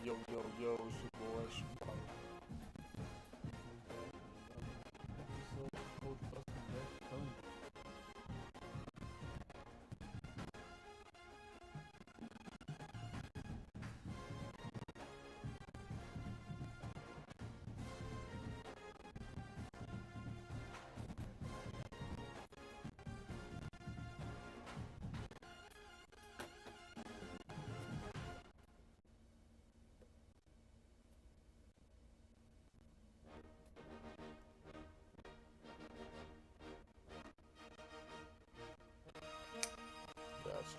Yo, yo, yo, it's your boy, Shabbat. Episode of McThunder. Gotcha.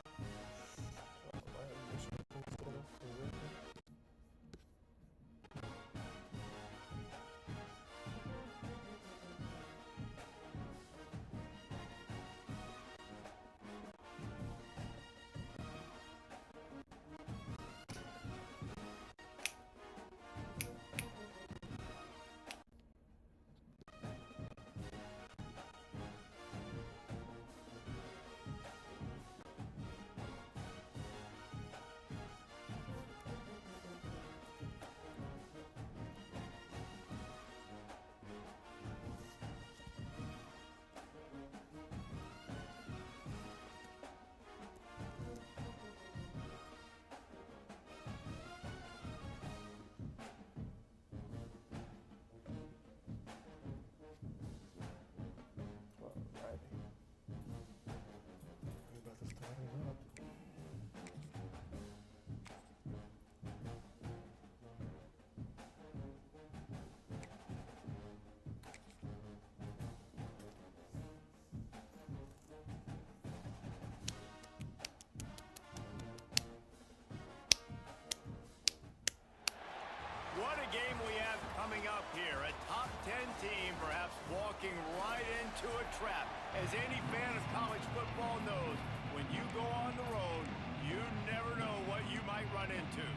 What a game we have coming up here. A top 10 team perhaps walking right into a trap. As any fan of college football knows, when you go on the road, you never know what you might run into.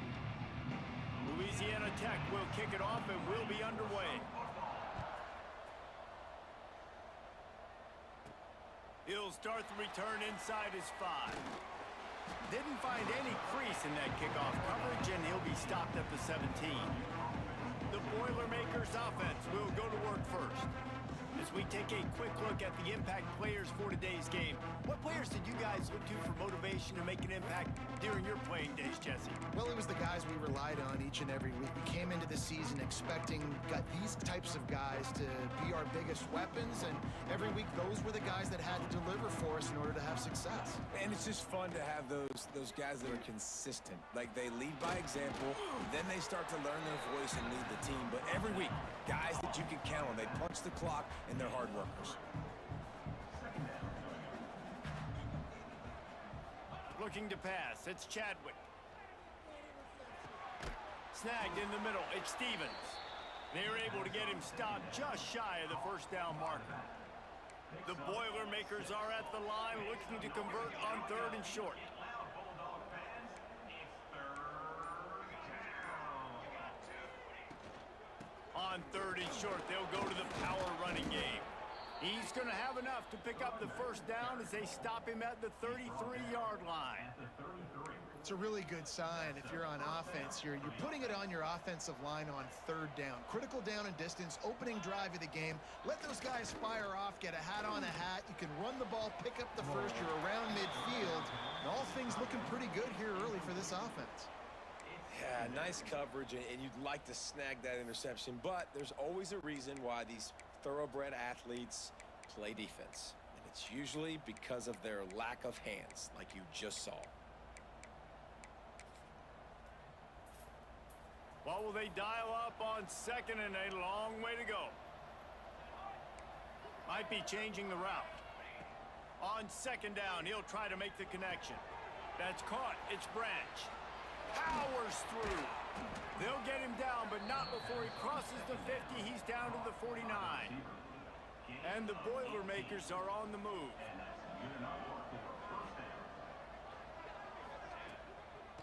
Louisiana Tech will kick it off and we'll be underway. He'll start the return inside his 5. Didn't find any crease in that kickoff coverage, and he'll be stopped at the 17. The Boilermakers offense will go to work first. As we take a quick look at the impact players for today's game, what players did you guys look to for motivation to make an impact during your playing days, Jesse? Well, it was the guys we relied on each and every week. We came into the season expecting these types of guys to be our biggest weapons, and every week those were the guys that had to deliver for us in order to have success. And it's just fun to have those guys that are consistent. Like, they lead by example, then they start to learn their voice and lead the team. But every week, guys that you can count on, they punch the clock and they're hard workers. Looking to pass, it's Chadwick. Snagged in the middle, it's Stevens. They're able to get him stopped just shy of the first down marker. The Boilermakers are at the line looking to convert on 3rd and short. On 3rd and short, they'll go to the power running game. He's going to have enough to pick up the first down as they stop him at the 33-yard line. It's a really good sign if you're on offense. You're putting it on your offensive line on 3rd down. Critical down and distance, opening drive of the game. Let those guys fire off, get a hat on a hat. You can run the ball, pick up the first. You're around midfield. And all things looking pretty good here early for this offense. Yeah, nice coverage, and you'd like to snag that interception, but there's always a reason why these thoroughbred athletes play defense, and it's usually because of their lack of hands, like you just saw. What will they dial up on 2nd and a long way to go? Might be changing the route. On 2nd down, he'll try to make the connection. That's caught. It's Branch. Powers through. They'll get him down, but not before he crosses the 50. He's down to the 49. And the Boilermakers are on the move.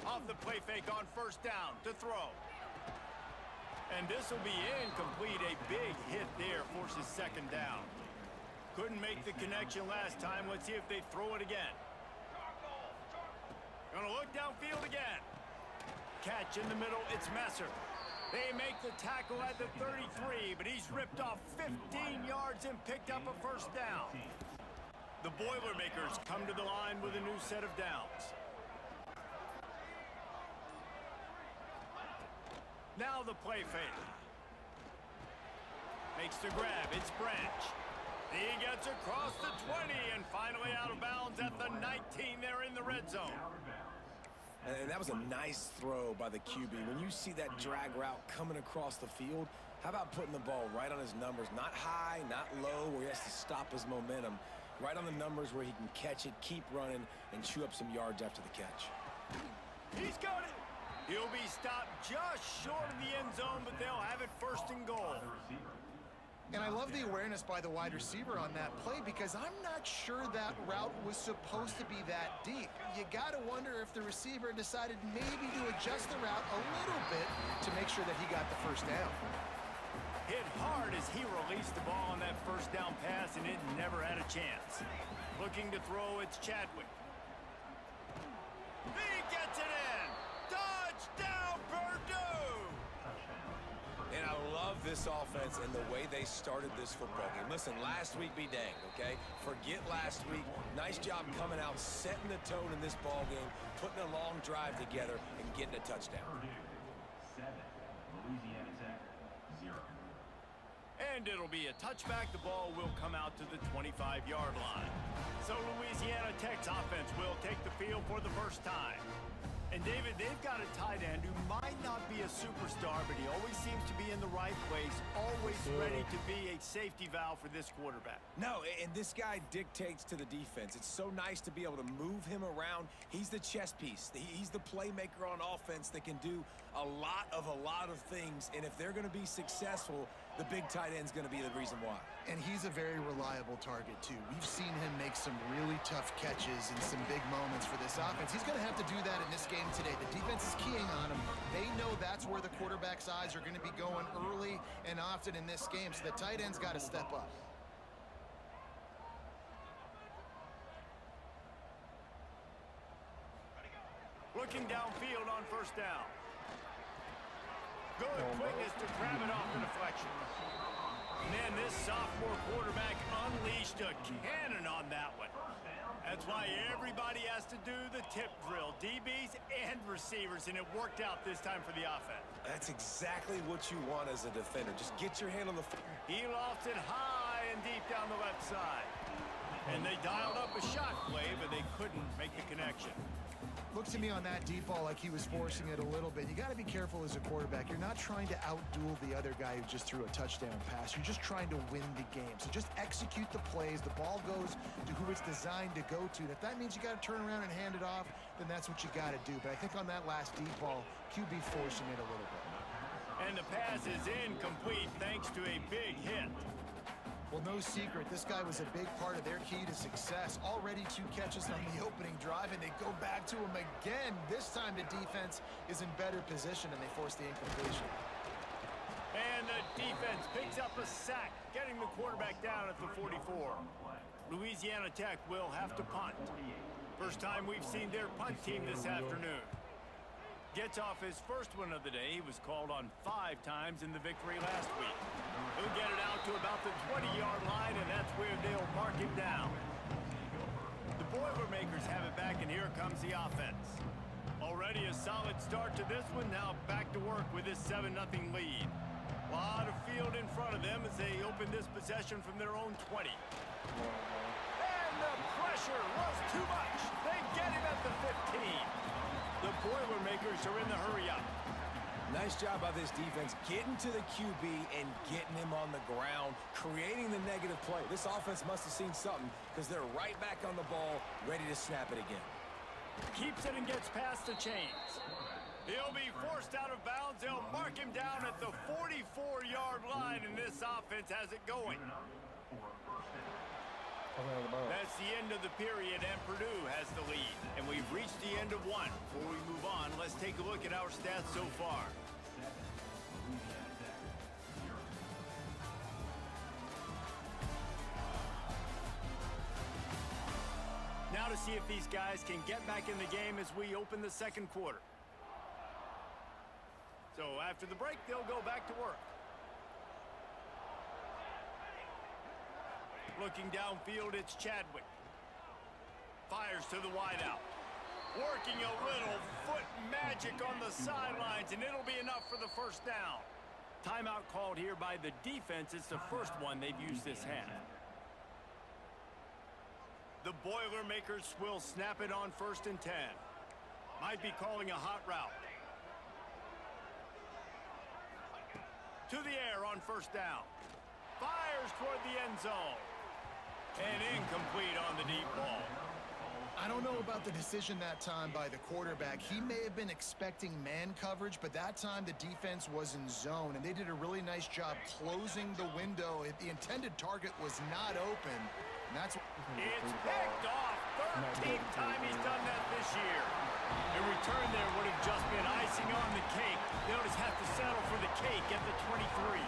Off the play fake on 1st down to throw. And this will be incomplete. A big hit there forces 2nd down. Couldn't make the connection last time. Let's see if they throw it again. Gonna look downfield again. catch in the middle. It's Messer. They make the tackle at the 33, but he's ripped off 15 yards and picked up a first down. The Boilermakers come to the line with a new set of downs. Now the play fake. Makes the grab. It's Branch. He gets across the 20 and finally out of bounds at the 19 there in the red zone. And that was a nice throw by the QB. When you see that drag route coming across the field, how about putting the ball right on his numbers? Not high, not low, where he has to stop his momentum. Right on the numbers where he can catch it, keep running, and chew up some yards after the catch. He's got it. He'll be stopped just short of the end zone, but they'll have it first and goal. And I love the awareness by the wide receiver on that play because I'm not sure that route was supposed to be that deep. You got to wonder if the receiver decided maybe to adjust the route a little bit to make sure that he got the first down. Hit hard as he released the ball on that first down pass, and it never had a chance. Looking to throw, it's Chadwick. He gets it in! Touchdown, Purdue! And I love this offense and the way they started this football game. Listen, last week be danged, okay? Forget last week. Nice job coming out, setting the tone in this ball game, putting a long drive together, and getting a touchdown. Purdue 7, Louisiana Tech 0. And it'll be a touchback. The ball will come out to the 25-yard line. So Louisiana Tech's offense will take the field for the first time. And, David, they've got a tight end who might not be a superstar, but he always seems to be in the right place, always ready to be a safety valve for this quarterback. No, and this guy dictates to the defense. It's so nice to be able to move him around. He's the chess piece. He's the playmaker on offense that can do a lot of things. And if they're going to be successful, the big tight end's going to be the reason why. And he's a very reliable target, too. We've seen him make some really tough catches in some big moments for this offense. He's going to have to do that in this game today. The defense is keying on him. They know that's where the quarterback's eyes are going to be going early and often in this game, so the tight end's got to step up. Looking downfield on first down. Good quickness to grab it off the deflection. Man, this sophomore quarterback unleashed a cannon on that one. That's why everybody has to do the tip drill, DBs and receivers, and it worked out this time for the offense. That's exactly what you want as a defender. Just get your hand on the... He lofted high and deep down the left side. And they dialed up a shot play, but they couldn't make the connection. Looks to me on that deep ball like he was forcing it a little bit. You got to be careful as a quarterback. You're not trying to outduel the other guy who just threw a touchdown pass. You're just trying to win the game. So just execute the plays. The ball goes to who it's designed to go to. And if that means you got to turn around and hand it off, then that's what you got to do. But I think on that last deep ball, QB forcing it a little bit. And the pass is incomplete thanks to a big hit. Well, no secret, this guy was a big part of their key to success. Already 2 catches on the opening drive, and they go back to him again. This time the defense is in better position, and they force the incompletion. And the defense picks up a sack, getting the quarterback down at the 44. Louisiana Tech will have to punt. First time we've seen their punt team this afternoon. Gets off his first one of the day. He was called on 5 times in the victory last week. He'll get it out to about the 20-yard line, and that's where they'll mark him down. The Boilermakers have it back, and here comes the offense. Already a solid start to this one. Now back to work with this 7-0 lead. A lot of field in front of them as they open this possession from their own 20. And the pressure was too much. They get him at the 15. The Boilermakers are in the hurry-up. Nice job by this defense getting to the QB and getting him on the ground, creating the negative play. This offense must have seen something because they're right back on the ball, ready to snap it again. Keeps it and gets past the chains. He'll be forced out of bounds. They'll mark him down at the 44-yard line, and this offense has it going. That's the end of the period, and Purdue has the lead. And we've reached the end of one. Before we move on, let's take a look at our stats so far. Now to see if these guys can get back in the game as we open the second quarter. after the break, they'll go back to work. Looking downfield, it's Chadwick. Fires to the wideout. Working a little foot magic on the sidelines, and it'll be enough for the first down. Timeout called here by the defense. It's the first one they've used this half. The Boilermakers will snap it on 1st and 10. Might be calling a hot route. To the air on 1st down. Fires toward the end zone. And incomplete on the deep ball. I don't know about the decision that time by the quarterback. He may have been expecting man coverage, but that time the defense was in zone, and they did a really nice job closing the window. The intended target was not open. And that's it's picked off. 13th time he's done that this year. A return there would have just been icing on the cake. They'll just have to settle for the cake at the 23.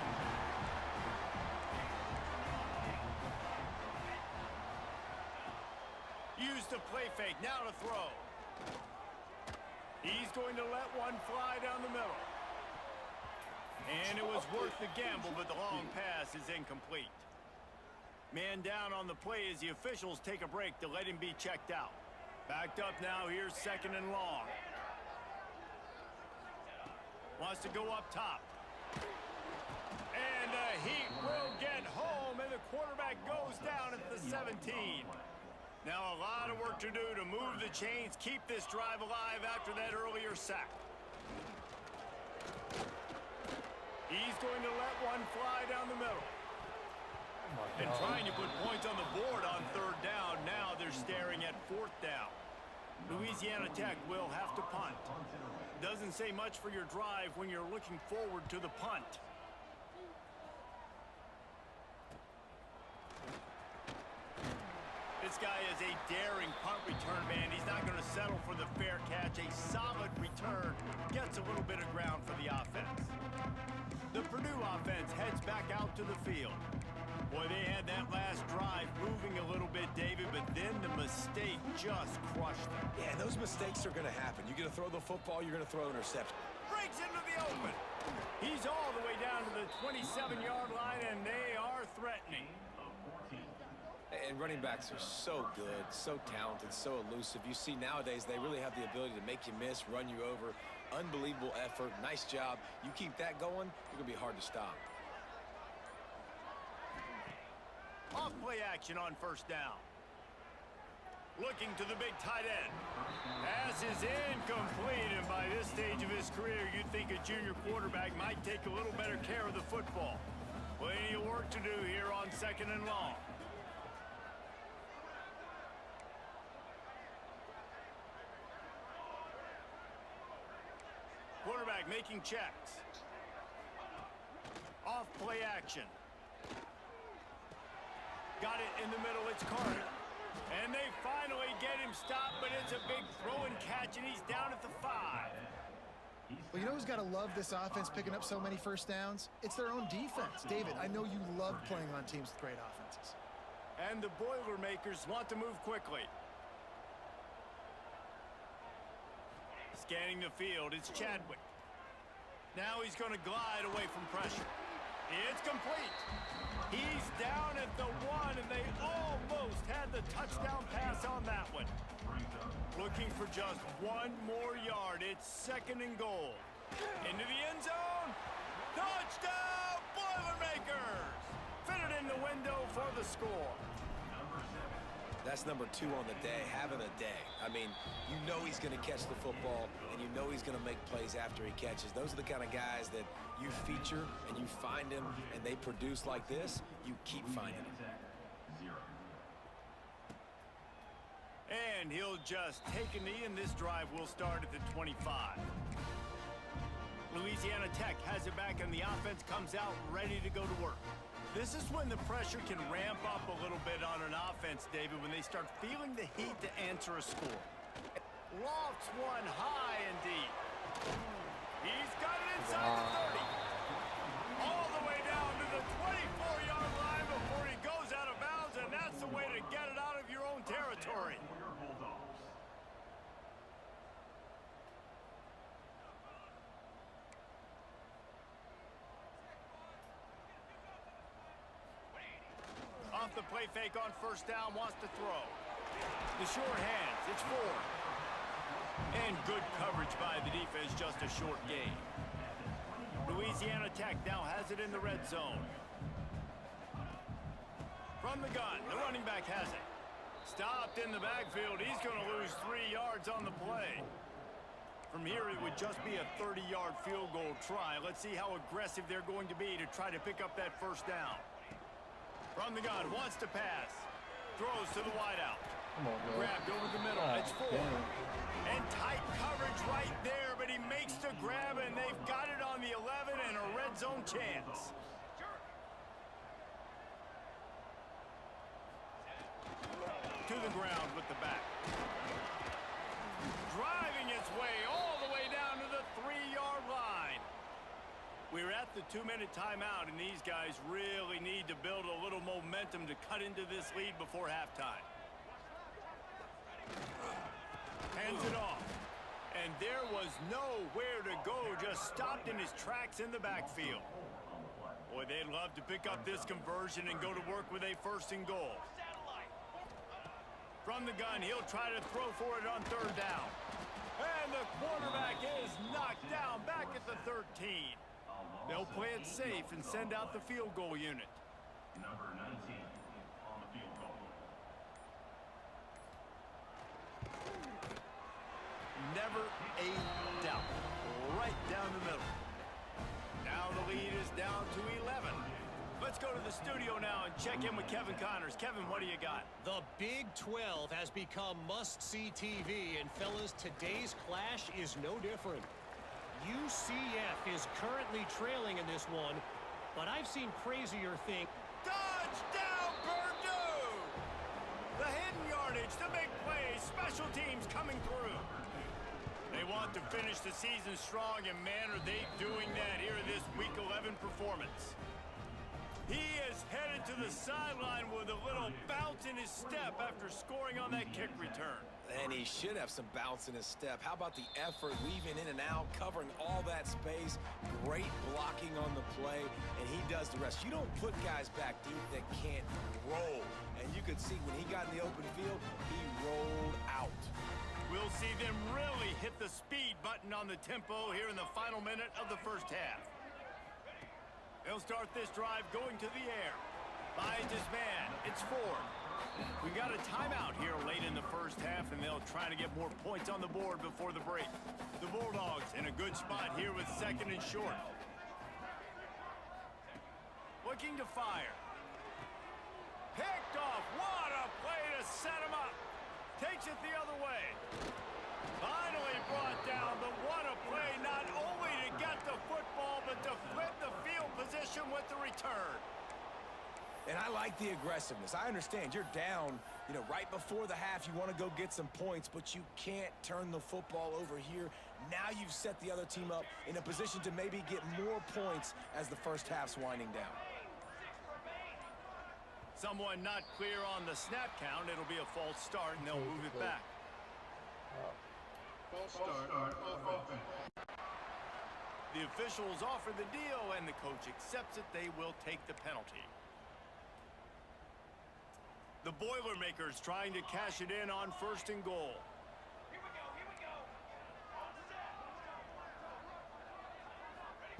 Used to play fake, now to throw. He's going to let one fly down the middle. And it was worth the gamble, but the long pass is incomplete. Man down on the play as the officials take a break to let him be checked out. Backed up now, here's 2nd and long. Wants to go up top. And the Heat will get home, and the quarterback goes down at the 17. Now a lot of work to do to move the chains, keep this drive alive after that earlier sack. He's going to let one fly down the middle. And trying to put points on the board on 3rd down. Now they're staring at 4th down. Louisiana Tech will have to punt. Doesn't say much for your drive when you're looking forward to the punt. This guy is a daring punt return man. He's not going to settle for the fair catch. A solid return. Gets a little bit of ground for the offense. The Purdue offense heads back out to the field. Boy, they had that last drive moving a little bit, David, but then the mistake just crushed them. Yeah, those mistakes are going to happen. You're going to throw the football, you're going to throw an interception. Breaks into the open. He's all the way down to the 27-yard line, and they are threatening. And running backs are so good, so talented, so elusive. You see nowadays they really have the ability to make you miss, run you over. Unbelievable effort. Nice job. You keep that going, you're going to be hard to stop. Off play action on 1st down. Looking to the big tight end. Pass is incomplete, and by this stage of his career, you'd think a junior quarterback might take a little better care of the football. Plenty of work to do here on 2nd and long. Quarterback making checks. Off play action. Got it in the middle, it's Carter. And they finally get him stopped, but it's a big throw and catch, and he's down at the 5. Well, you know who's got to love this offense picking up so many first downs? It's their own defense. David, I know you love playing on teams with great offenses. And the Boilermakers want to move quickly. Scanning the field, it's Chadwick. Now he's going to glide away from pressure. It's complete. He's down at the 1, and they almost had the touchdown pass on that one. Looking for just 1 more yard. It's 2nd and goal. Into the end zone. Touchdown, Boilermakers! Fitted in the window for the score. That's number 2 on the day, having a day. I mean, you know he's going to catch the football, and you know he's going to make plays after he catches. Those are the kind of guys that you feature, and you find them, and they produce like this, you keep finding them. And he'll just take a knee, and this drive will start at the 25. Louisiana Tech has it back, and the offense comes out ready to go to work. This is when the pressure can ramp up a little bit on an offense, David, when they start feeling the heat to answer a score. Lofts one high and deep. He's got it inside the 30. All the way down to the 24-yard line before he goes out of bounds, and that's the way to get it out of your own territory. the play fake on first down, wants to throw. The short hands, it's 4. And good coverage by the defense, just a short gain. Louisiana Tech now has it in the red zone. From the gun, the running back has it. Stopped in the backfield. He's going to lose 3 yards on the play. From here, it would just be a 30-yard field goal try. Let's see how aggressive they're going to be to try to pick up that first down. From the gun, wants to pass. Throws to the wideout. Come on, bro. Grabbed over the middle. It's 4. And tight coverage right there, but he makes the grab, and they've got it on the 11 and a red zone chance. To the ground with the back. Driving its way all the way down to the 3-yard line. We're at the 2-minute timeout, and these guys really need to build a little momentum to cut into this lead before halftime. Hands it off. And there was nowhere to go, just stopped in his tracks in the backfield. Boy, they'd love to pick up this conversion and go to work with a 1st and goal. From the gun, he'll try to throw for it on 3rd down. And the quarterback is knocked down back at the 13. They'll play it safe and send out the field goal unit. Number 19 on the field goal. Never a doubt. Right down the middle. Now the lead is down to 11. Let's go to the studio now and check in with Kevin Connors. Kevin, what do you got? The Big 12 has become must-see TV, and fellas, today's clash is no different. UCF is currently trailing in this one, but I've seen crazier things. Touchdown, Purdue! The hidden yardage, the big plays, special teams coming through. They want to finish the season strong, and man, are they doing that here in this Week 11 performance. He is headed to the sideline with a little bounce in his step after scoring on that kick return. And he should have some bounce in his step. How about the effort, weaving in and out, covering all that space, great blocking on the play, and he does the rest. You don't put guys back deep that can't roll. And you could see when he got in the open field, he rolled out. We'll see them really hit the speed button on the tempo here in the final minute of the first half. They'll start this drive going to the air. Finds his man. It's 4. We got a timeout here late in the first half, and they'll try to get more points on the board before the break. The Bulldogs in a good spot here with 2nd and short. Looking to fire. Picked off. What a play to set him up. Takes it the other way. Finally brought down. The what a play, not only to get the football, but to flip the field position with the return. And I like the aggressiveness. I understand you're down, right before the half. You want to go get some points, but you can't turn the football over here. Now you've set the other team up in a position to maybe get more points as the first half's winding down. Someone not clear on the snap count. It'll be a false start, and they'll move it back. False start. The officials offer the deal, and the coach accepts it. They will take the penalty. The Boilermakers trying to cash it in on 1st and goal. Here we go.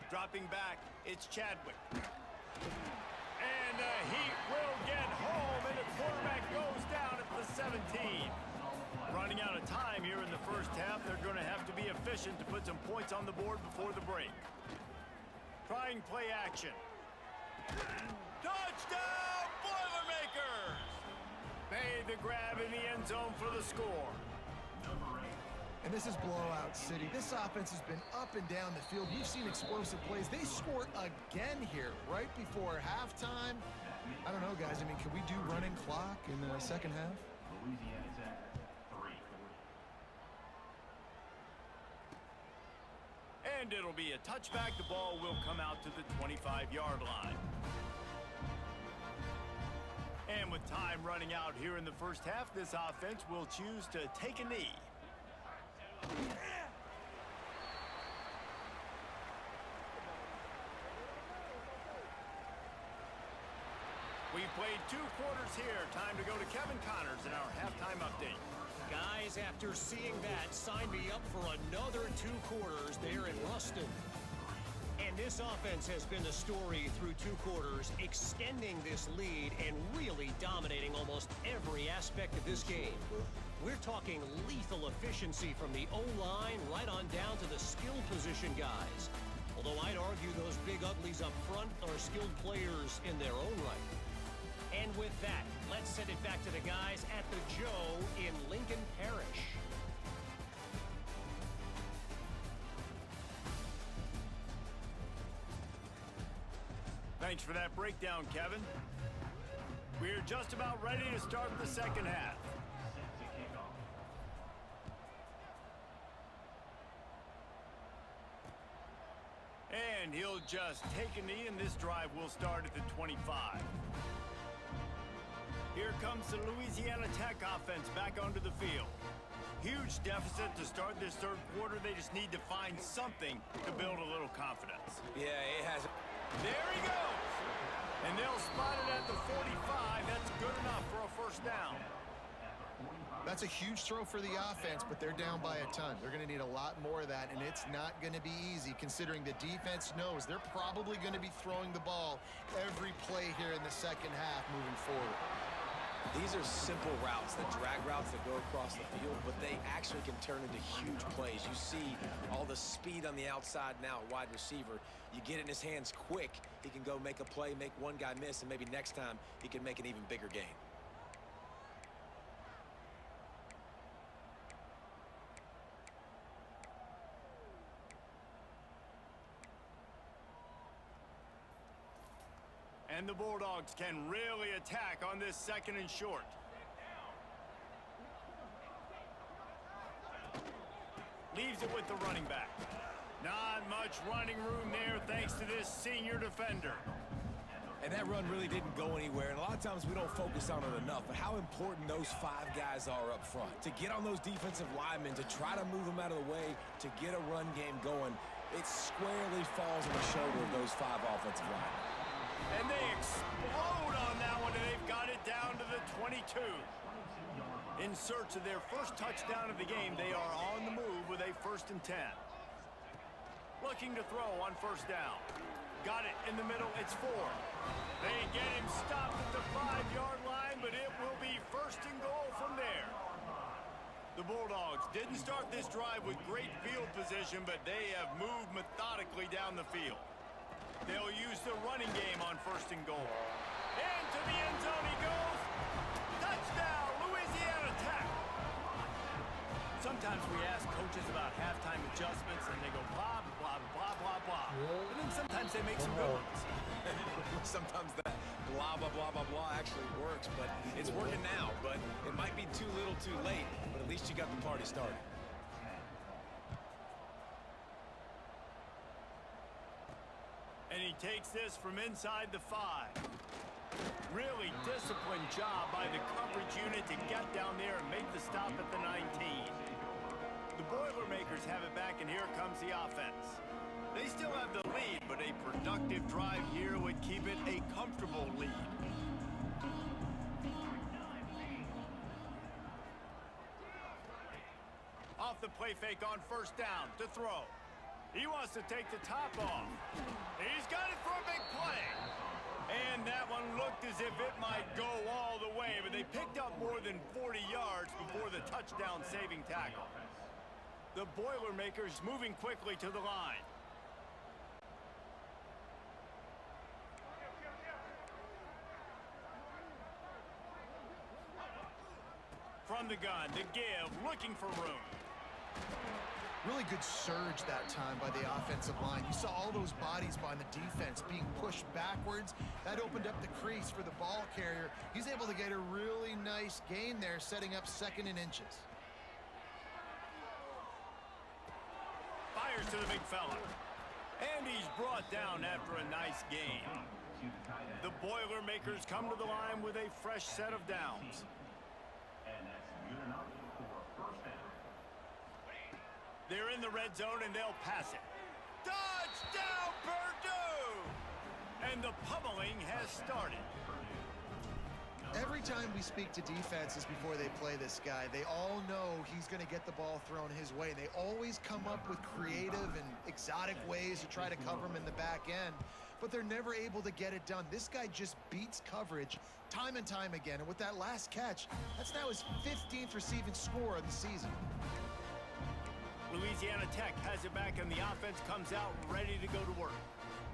Dropping back, it's Chadwick. And the Heat will get home, and the quarterback goes down at the 17. Running out of time here in the first half. They're going to have to be efficient to put some points on the board before the break. Trying play action. Touchdown, Boilermakers! Made the grab in the end zone for the score. And this is blowout city. This offense has been up and down the field. We've seen explosive plays. They scored again here right before halftime. I don't know, guys. I mean, can we do running clock in the second half? Louisiana Tech, 3. And it'll be a touchback. The ball will come out to the 25-yard line. And with time running out here in the first half, this offense will choose to take a knee. We've played played 2 quarters here. Time to go to Kevin Connors in our halftime update. Guys, after seeing that, sign me up for another 2 quarters there in Ruston. And this offense has been the story through 2 quarters, extending this lead and really dominating almost every aspect of this game. We're talking lethal efficiency from the O-line right on down to the skill position guys. Although I'd argue those big uglies up front are skilled players in their own right. And with that, let's send it back to the guys at the Joe in Lincoln Parish. Thanks for that breakdown, Kevin. We're just about ready to start the second half. Set to kick off. And he'll just take a knee, and this drive will start at the 25. Here comes the Louisiana Tech offense back onto the field. Huge deficit to start this 3rd quarter. They just need to find something to build a little confidence. Yeah, it has. There he goes! And they'll spot it at the 45. That's good enough for a 1st down. That's a huge throw for the offense, but they're down by a ton. They're going to need a lot more of that, and it's not going to be easy considering the defense knows they're probably going to be throwing the ball every play here in the second half moving forward. These are simple routes, the drag routes that go across the field, but they actually can turn into huge plays. You see all the speed on the outside now, wide receiver. You get it in his hands quick, he can go make a play, make one guy miss, and maybe next time he can make an even bigger gain. And the Bulldogs can really attack on this 2nd and short. Leaves it with the running back. Not much running room there thanks to this senior defender. And that run really didn't go anywhere, and a lot of times we don't focus on it enough, but how important those 5 guys are up front. To get on those defensive linemen, to try to move them out of the way, to get a run game going, it squarely falls on the shoulder of those 5 offensive linemen. And they explode on that one, and they've got it down to the 22. In search of their 1st touchdown of the game, they are on the move with a 1st and 10. Looking to throw on 1st down. Got it in the middle, it's 4. They get him stopped at the 5-yard line, but it will be 1st and goal from there. The Bulldogs didn't start this drive with great field position, but they have moved methodically down the field. They'll use the running game on 1st and goal. Into the end zone he goes. Touchdown, Louisiana Tech. Sometimes we ask coaches about halftime adjustments, and they go blah, blah, blah, blah, blah. But then sometimes they make some good ones. Sometimes that blah, blah, blah, blah, blah actually works, but it's working now. But it might be too little too late, but at least you got the party started. And he takes this from inside the 5. Really disciplined job by the coverage unit to get down there and make the stop at the 19. The Boilermakers have it back, and here comes the offense. They still have the lead, but a productive drive here would keep it a comfortable lead. Off the play fake on 1st down to throw. He wants to take the top off. He's got it for a big play. And that one looked as if it might go all the way, but they picked up more than 40 yards before the touchdown saving tackle. The Boilermakers moving quickly to the line. From the gun, the give, looking for room. Really good surge that time by the offensive line. You saw all those bodies by the defense being pushed backwards. That opened up the crease for the ball carrier. He's able to get a really nice gain there, setting up 2nd and inches. Fires to the big fella. And he's brought down after a nice gain. The Boilermakers come to the line with a fresh set of downs. And that's good enough for a 1st down. They're in the red zone, and they'll pass it. Touchdown, Purdue! And the pummeling has started. Every time we speak to defenses before they play this guy, they all know he's going to get the ball thrown his way. They always come up with creative and exotic ways to try to cover him in the back end, but they're never able to get it done. This guy just beats coverage time and time again, and with that last catch, that's now his 15th receiving score of the season. Louisiana Tech has it back, and the offense comes out ready to go to work.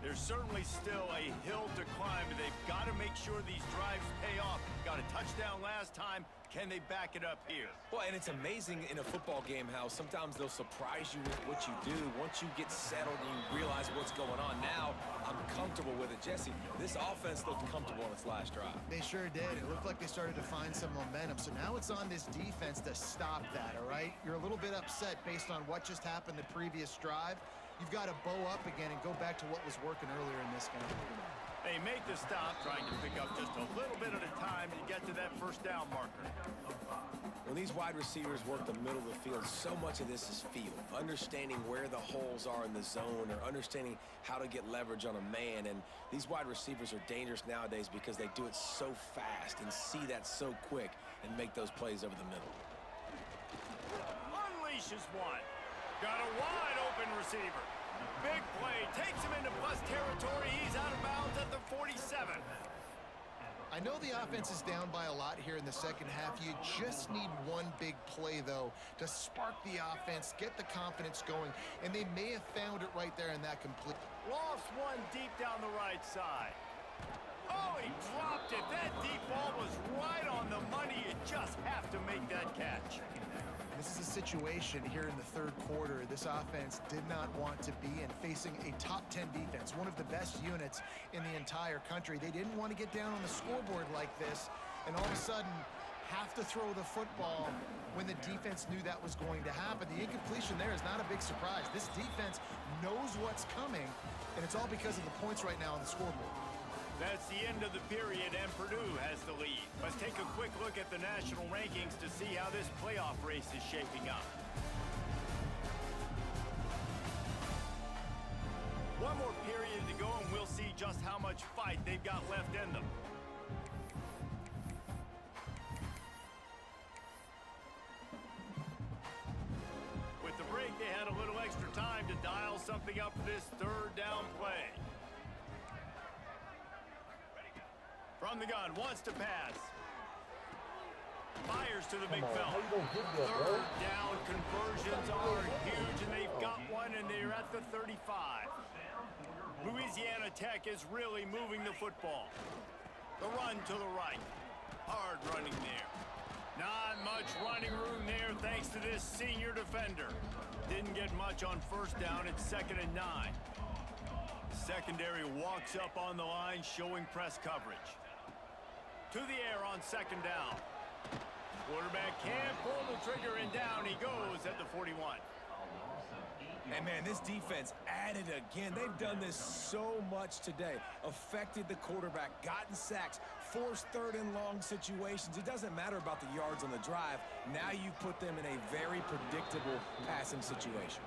There's certainly still a hill to climb, and they've got to make sure these drives pay off. Got a touchdown last time. Can they back it up here? Well, and it's amazing in a football game how sometimes they'll surprise you with what you do. Once you get settled and you realize what's going on, now I'm comfortable with it. Jesse, this offense looked comfortable on its last drive. They sure did. It looked like they started to find some momentum. So now it's on this defense to stop that, all right? You're a little bit upset based on what just happened the previous drive. You've got to bow up again and go back to what was working earlier in this game. They make the stop, trying to pick up just a little bit at a time to get to that first down marker. When these wide receivers work the middle of the field, so much of this is feel. Understanding where the holes are in the zone, or understanding how to get leverage on a man. And these wide receivers are dangerous nowadays because they do it so fast and see that so quick and make those plays over the middle. Unleashes one. Got a wide open receiver. Big play, takes him into plus territory. He's out of bounds at the 47. I know the offense is down by a lot here in the second half. You just need one big play, though, to spark the offense, get the confidence going, and they may have found it right there in that complete. Lost one deep down the right side. Oh, he dropped it. That deep ball was right on the money. You just have to make that catch. This is a situation here in the third quarter this offense did not want to be in, facing a top 10 defense, one of the best units in the entire country. They didn't want to get down on the scoreboard like this and all of a sudden have to throw the football when the defense knew that was going to happen. The incompletion there is not a big surprise. This defense knows what's coming, and it's all because of the points right now on the scoreboard. That's the end of the period, and Purdue has the lead. Let's take a quick look at the national rankings to see how this playoff race is shaping up. One more period to go, and we'll see just how much fight they've got left in them. With the break, they had a little extra time to dial something up for this third down play. From the gun, wants to pass. Fires to the big fella. Third down conversions are huge, and they've got one, and they're at the 35. Louisiana Tech is really moving the football. The run to the right. Hard running there. Not much running room there thanks to this senior defender. Didn't get much on first down. It's 2nd and 9. Secondary walks up on the line, showing press coverage. To the air on 2nd down. Quarterback can't pull the trigger, and down he goes at the 41. And man, this defense added again. They've done this so much today. Affected the quarterback, gotten sacks, forced third and long situations. It doesn't matter about the yards on the drive. Now you put them in a very predictable passing situation.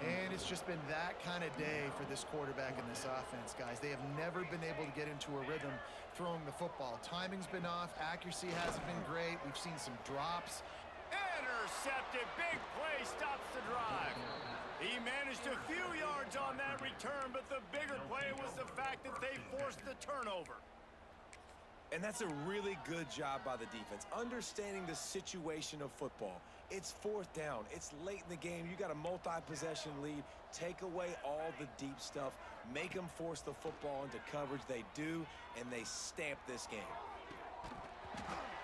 And it's just been that kind of day for this quarterback and this offense, guys. They have never been able to get into a rhythm throwing the football. Timing's been off. Accuracy hasn't been great. We've seen some drops. Intercepted. Big play stops the drive. He managed a few yards on that return, but the bigger play was the fact that they forced the turnover. And that's a really good job by the defense, understanding the situation of football. It's 4th down. It's late in the game. You got a multi-possession lead. Take away all the deep stuff. Make them force the football into coverage. They do, and they stamp this game.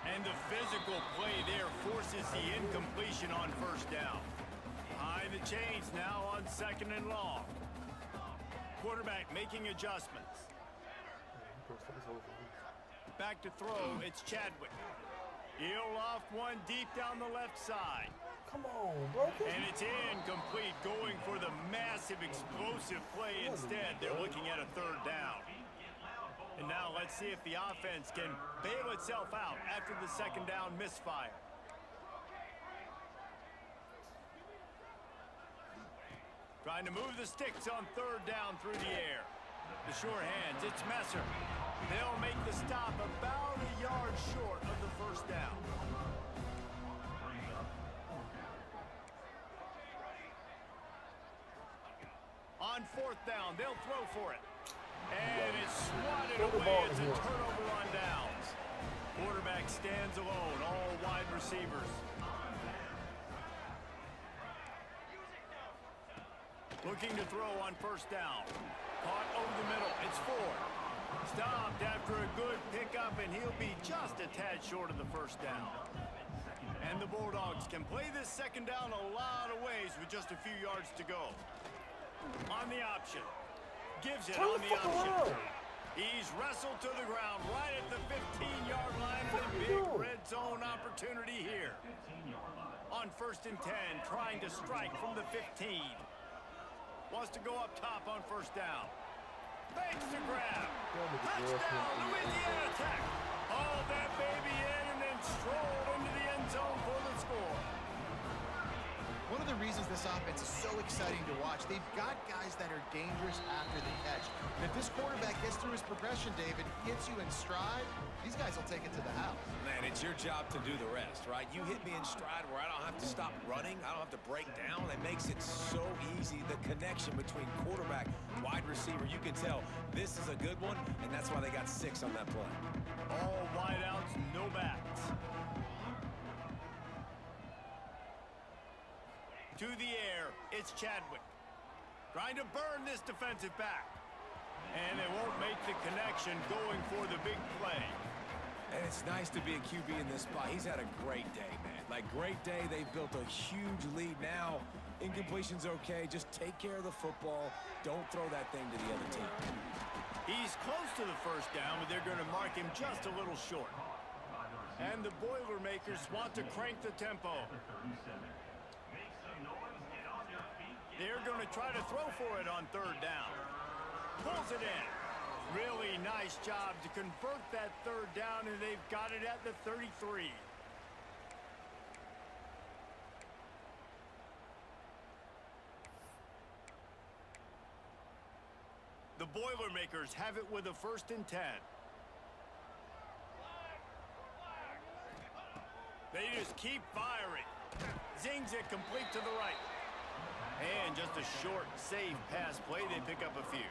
And the physical play there forces the incompletion on first down. Behind the chains now on 2nd and long. Quarterback making adjustments. Back to throw, it's Chadwick. He'll loft one deep down the left side. Come on, bro. And it's incomplete, going for the massive explosive play instead. They're looking at a 3rd down. And now let's see if the offense can bail itself out after the 2nd down misfire. Trying to move the sticks on 3rd down through the air. The sure hands, it's Messer. They'll make the stop about a yard short. On fourth down, they'll throw for it. And it's swatted away. It's a turnover on downs. Quarterback stands alone, all wide receivers. Looking to throw on first down. Caught over the middle. It's Ford. Stopped after a good pickup, and he'll be just a tad short of the first down. And the Bulldogs can play this second down a lot of ways with just a few yards to go. On the option. Gives it on the option. He's wrestled to the ground right at the 15-yard line. A big red zone opportunity here. On first and 10, trying to strike from the 15. Wants to go up top on first down. Fakes the grab. Touchdown, Louisiana Tech. Hauled that baby in and then strolled into the end zone for the score. One of the reasons this offense is so exciting to watch, they've got guys that are dangerous after the catch. And if this quarterback gets through his progression, David, hits you in stride, these guys will take it to the house. Man, it's your job to do the rest, right? You hit me in stride where I don't have to stop running. I don't have to break down. It makes it so easy. The connection between quarterback, wide receiver, you can tell this is a good one, and that's why they got 6 on that play. All wideouts, no backs. To the air, it's Chadwick. Trying to burn this defensive back. And they won't make the connection going for the big play. And it's nice to be a QB in this spot. He's had a great day, man. Like, great day. They've built a huge lead now. Incompletion's okay. Just take care of the football. Don't throw that thing to the other team. He's close to the first down, but they're going to mark him just a little short. And the Boilermakers want to crank the tempo. They're going to try to throw for it on third down. Pulls it in. Really nice job to convert that third down, and they've got it at the 33. The Boilermakers have it with a first and 10. They just keep firing. Zings it complete to the right. And just a short, safe pass play. They pick up a few.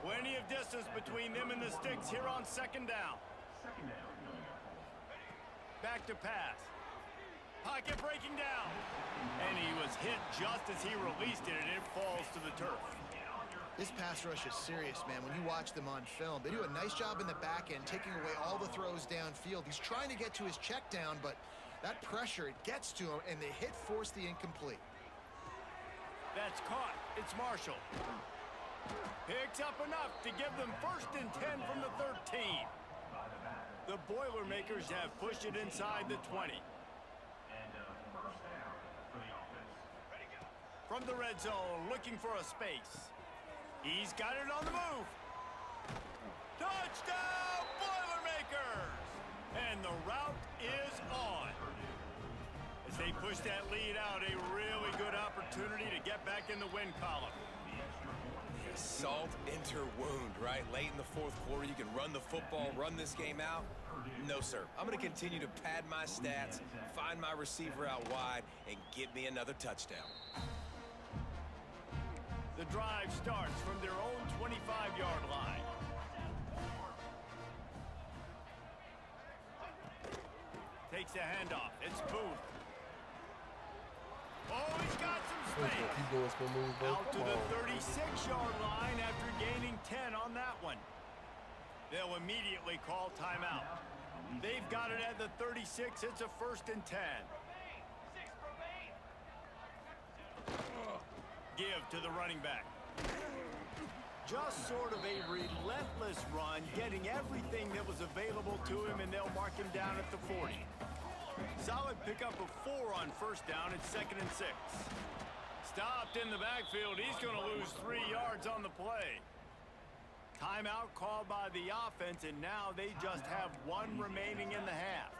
Plenty of distance between them and the sticks here on second down. Back to pass. Pocket breaking down. And he was hit just as he released it, and it falls to the turf. This pass rush is serious, man. When you watch them on film, they do a nice job in the back end, taking away all the throws downfield. He's trying to get to his check down, but that pressure, it gets to him, and the hit forced the incomplete. That's caught. It's Marshall. Picks up enough to give them first and 10 from the 13. The Boilermakers have pushed it inside the 20. From the red zone, looking for a space. He's got it on the move. Touchdown, Boilermakers! And the route is on. As they push that lead out, a really good opportunity to get back in the win column. Salt enter wound, right? Late in the fourth quarter, you can run the football, run this game out. No, sir. I'm going to continue to pad my stats, find my receiver out wide, and get me another touchdown. The drive starts from their own 25-yard line. Takes a handoff. It's Booth. Oh, he's got some space. Out to the 36-yard line after gaining 10 on that one. They'll immediately call timeout. They've got it at the 36. It's a first and 10. Give to the running back. Just sort of a relentless run, getting everything that was available to him, and they'll mark him down at the 40. Solid pickup of 4 on first down. It's second and 6. Stopped in the backfield. He's going to lose 3 yards on the play. Timeout called by the offense, and now they just have 1 remaining in the half.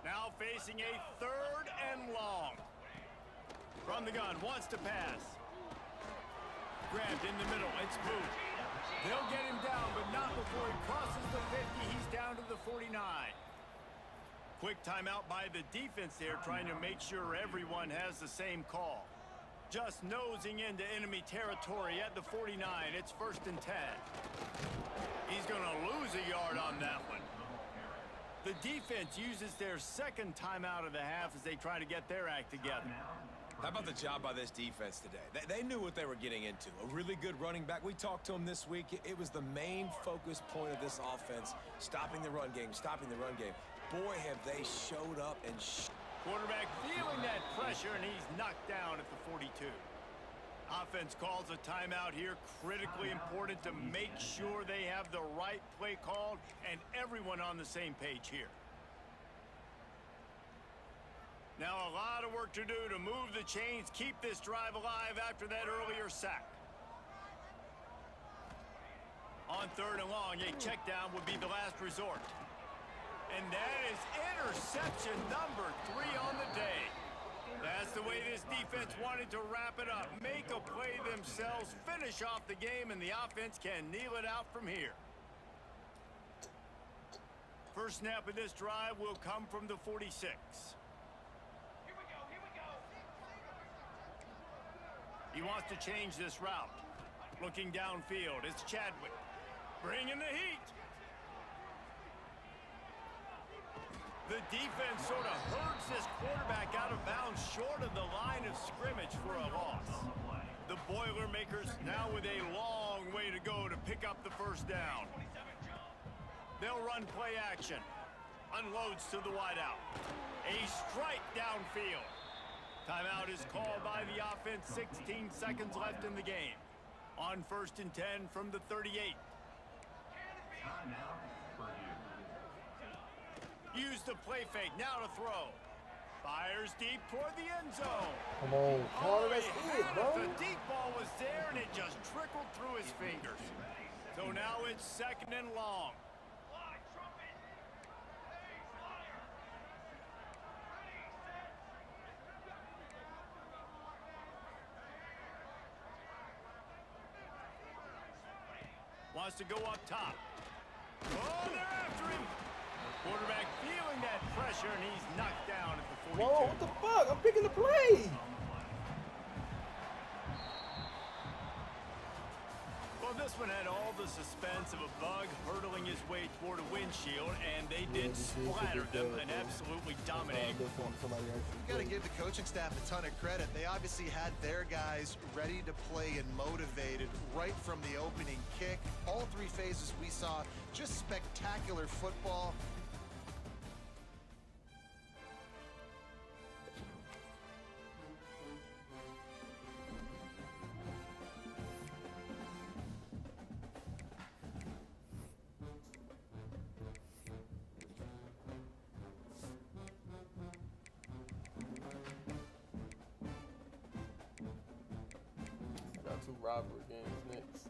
Now facing a third and long. From the gun, wants to pass. Grabbed in the middle. It's Booth. They'll get him down, but not before he crosses the 50. He's down to the 49. Quick timeout by the defense there, trying to make sure everyone has the same call. Just nosing into enemy territory at the 49. It's 1st and 10. He's going to lose a yard on that one. The defense uses their second timeout of the half as they try to get their act together. How about the job by this defense today? They knew what they were getting into. A really good running back. We talked to him this week. It was the main focus point of this offense, stopping the run game, stopping the run game. Boy, have they showed up and Quarterback feeling that pressure, and he's knocked down at the 42. Offense calls a timeout here. Critically important to make sure they have the right play called and everyone on the same page here. Now a lot of work to do to move the chains, keep this drive alive after that earlier sack. On 3rd and long, a check down would be the last resort. And that is interception number 3 on the day. That's the way this defense wanted to wrap it up. Make a play themselves, finish off the game, and the offense can kneel it out from here. First snap of this drive will come from the 46. Here we go, here we go. He wants to change this route. Looking downfield, it's Chadwick. Bringing the heat. The defense sort of herds this quarterback out of bounds short of the line of scrimmage for a loss. The Boilermakers now with a long way to go to pick up the first down. They'll run play action. Unloads to the wideout. A strike downfield. Timeout is called by the offense. 16 seconds left in the game. On 1st and 10 from the 38. Timeout, Purdue. Use the play fake, now to throw. Fires deep toward the end zone. Come on, Carter, that's he it, had bro. The deep ball was there, and it just trickled through his fingers. So now it's 2nd and long. Fly, trumpet. Hey, flyer. Ready, set. Wants to go up top. Oh, they're after him. Quarterback feeling that pressure, and he's knocked down at the 42. Whoa, what the fuck? I'm picking the play. Well, this one had all the suspense of a bug hurtling his way toward a windshield, and they did splatter them an absolutely dominating performance. You've got to give the coaching staff a ton of credit. They obviously had their guys ready to play and motivated right from the opening kick. All 3 phases we saw, just spectacular football. Got 2 rivalry games next.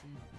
Nice.